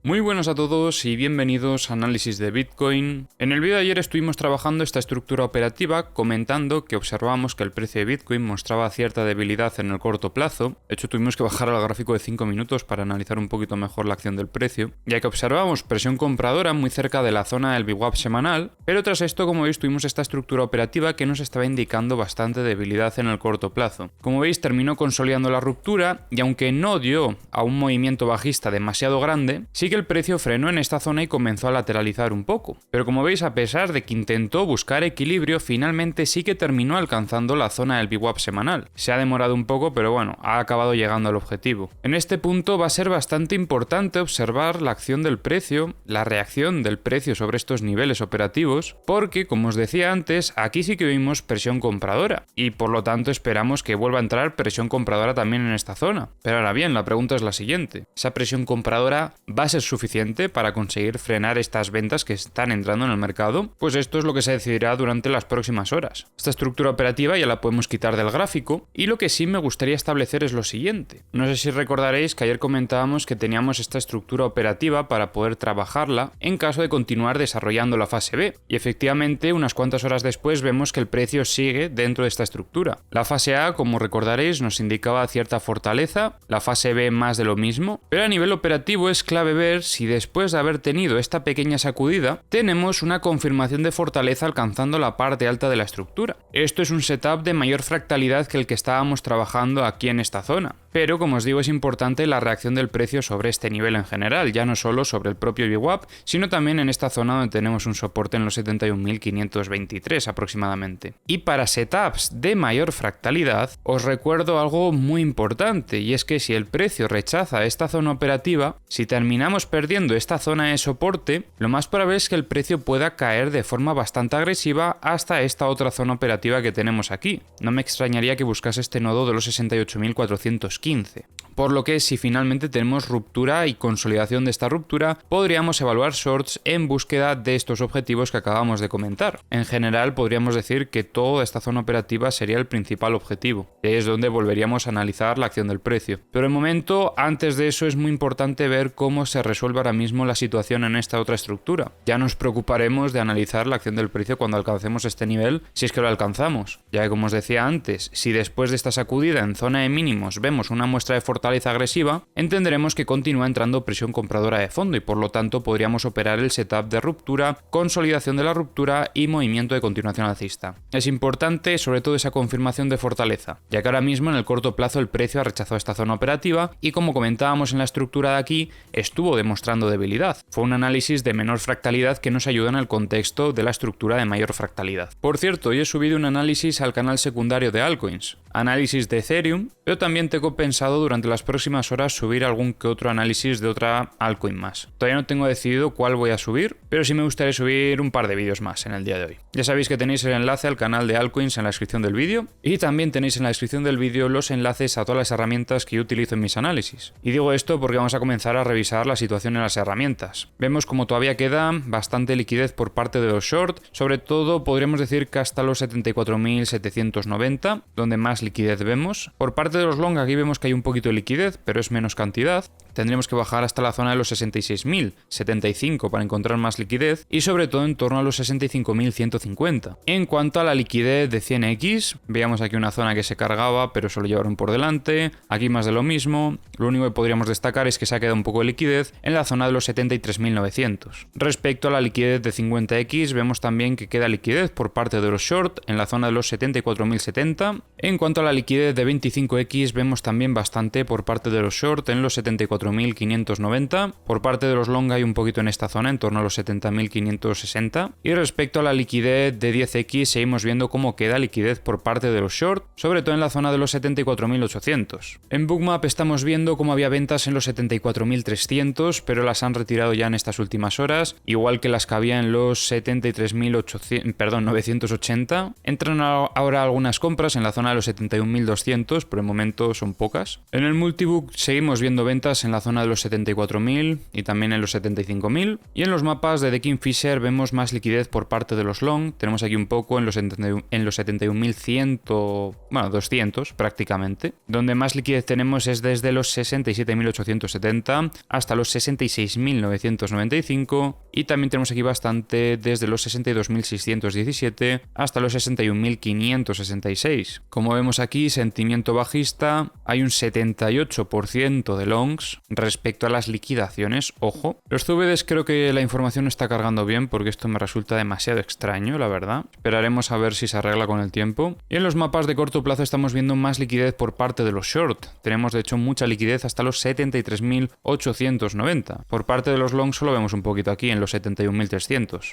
Muy buenas a todos y bienvenidos a Análisis de Bitcoin. En el vídeo de ayer estuvimos trabajando esta estructura operativa comentando que observamos que el precio de Bitcoin mostraba cierta debilidad en el corto plazo. De hecho, tuvimos que bajar al gráfico de 5 minutos para analizar un poquito mejor la acción del precio, ya que observamos presión compradora muy cerca de la zona del VWAP semanal, pero tras esto, como veis, tuvimos esta estructura operativa que nos estaba indicando bastante debilidad en el corto plazo. Como veis, terminó consolidando la ruptura y aunque no dio a un movimiento bajista demasiado grande, sí que el precio frenó en esta zona y comenzó a lateralizar un poco. Pero como veis, a pesar de que intentó buscar equilibrio, finalmente sí que terminó alcanzando la zona del VWAP semanal. Se ha demorado un poco, pero bueno, ha acabado llegando al objetivo. En este punto va a ser bastante importante observar la acción del precio, la reacción del precio sobre estos niveles operativos, porque, como os decía antes, aquí sí que vimos presión compradora, y por lo tanto esperamos que vuelva a entrar presión compradora también en esta zona. Pero ahora bien, la pregunta es la siguiente: ¿esa presión compradora va a ser suficiente para conseguir frenar estas ventas que están entrando en el mercado? Pues esto es lo que se decidirá durante las próximas horas. Esta estructura operativa ya la podemos quitar del gráfico, y lo que sí me gustaría establecer es lo siguiente. No sé si recordaréis que ayer comentábamos que teníamos esta estructura operativa para poder trabajarla en caso de continuar desarrollando la fase B, y efectivamente unas cuantas horas después vemos que el precio sigue dentro de esta estructura. La fase A, como recordaréis, nos indicaba cierta fortaleza, la fase B más de lo mismo, pero a nivel operativo es clave ver si después de haber tenido esta pequeña sacudida tenemos una confirmación de fortaleza alcanzando la parte alta de la estructura. Esto es un setup de mayor fractalidad que el que estábamos trabajando aquí en esta zona, pero como os digo, es importante la reacción del precio sobre este nivel en general, ya no solo sobre el propio VWAP, sino también en esta zona donde tenemos un soporte en los 71.523 aproximadamente. Y para setups de mayor fractalidad, os recuerdo algo muy importante, y es que si el precio rechaza esta zona operativa, si terminamos perdiendo esta zona de soporte, lo más probable es que el precio pueda caer de forma bastante agresiva hasta esta otra zona operativa que tenemos aquí. No me extrañaría que buscase este nodo de los 68.415. Por lo que si finalmente tenemos ruptura y consolidación de esta ruptura, podríamos evaluar shorts en búsqueda de estos objetivos que acabamos de comentar. En general, podríamos decir que toda esta zona operativa sería el principal objetivo. Es donde volveríamos a analizar la acción del precio. Pero de momento, antes de eso, es muy importante ver cómo se resuelve ahora mismo la situación en esta otra estructura. Ya nos preocuparemos de analizar la acción del precio cuando alcancemos este nivel, si es que lo alcanzamos. Ya que, como os decía antes, si después de esta sacudida en zona de mínimos vemos una muestra de fortaleza agresiva, entenderemos que continúa entrando presión compradora de fondo y por lo tanto podríamos operar el setup de ruptura, consolidación de la ruptura y movimiento de continuación alcista. Es importante sobre todo esa confirmación de fortaleza, ya que ahora mismo en el corto plazo el precio ha rechazado esta zona operativa y, como comentábamos en la estructura de aquí, estuvo demostrando debilidad. Fue un análisis de menor fractalidad que nos ayuda en el contexto de la estructura de mayor fractalidad. Por cierto, hoy he subido un análisis al canal secundario de altcoins, análisis de Ethereum, pero también tengo pensado durante las próximas horas subir algún que otro análisis de otra altcoin más. Todavía no tengo decidido cuál voy a subir, pero sí me gustaría subir un par de vídeos más en el día de hoy. Ya sabéis que tenéis el enlace al canal de altcoins en la descripción del vídeo, y también tenéis en la descripción del vídeo los enlaces a todas las herramientas que yo utilizo en mis análisis. Y digo esto porque vamos a comenzar a revisar la situación en las herramientas. Vemos como todavía queda bastante liquidez por parte de los short, sobre todo podríamos decir que hasta los 74.790, donde más liquidez vemos. Por parte de los long aquí vemos que hay un poquito de liquidez, pero es menos cantidad. Tendríamos que bajar hasta la zona de los 66.075 para encontrar más liquidez, y sobre todo en torno a los 65.150. En cuanto a la liquidez de 100x, veíamos aquí una zona que se cargaba pero solo llevaron por delante, aquí más de lo mismo. Lo único que podríamos destacar es que se ha quedado un poco de liquidez en la zona de los 73.900. Respecto a la liquidez de 50x, vemos también que queda liquidez por parte de los short en la zona de los 74.070. En cuanto a la liquidez de 25x, vemos también bastante por parte de los short en los 74.590. Por parte de los long hay un poquito en esta zona, en torno a los 70.560. Y respecto a la liquidez de 10x, seguimos viendo cómo queda liquidez por parte de los short, sobre todo en la zona de los 74.800. En Bookmap estamos viendo cómo había ventas en los 74.300, pero las han retirado ya en estas últimas horas, igual que las que había en los 73.980. Entran ahora algunas compras en la zona de los 71.200, por el momento son pocas. En el Multibook seguimos viendo ventas en la zona de los 74.000 y también en los 75.000. Y en los mapas de The Kingfisher vemos más liquidez por parte de los long. Tenemos aquí un poco en los 71.100, bueno, 200 prácticamente. Donde más liquidez tenemos es desde los 67.870 hasta los 66.995. Y también tenemos aquí bastante desde los 62.617 hasta los 61.566. Como vemos aquí, sentimiento bajista, hay un 78% de longs respecto a las liquidaciones. Ojo, los CVDs creo que la información no está cargando bien porque esto me resulta demasiado extraño, la verdad. Esperaremos a ver si se arregla con el tiempo. Y en los mapas de corto plazo estamos viendo más liquidez por parte de los short. Tenemos de hecho mucha liquidez hasta los 73.890. Por parte de los longs solo vemos un poquito aquí en los 71.300.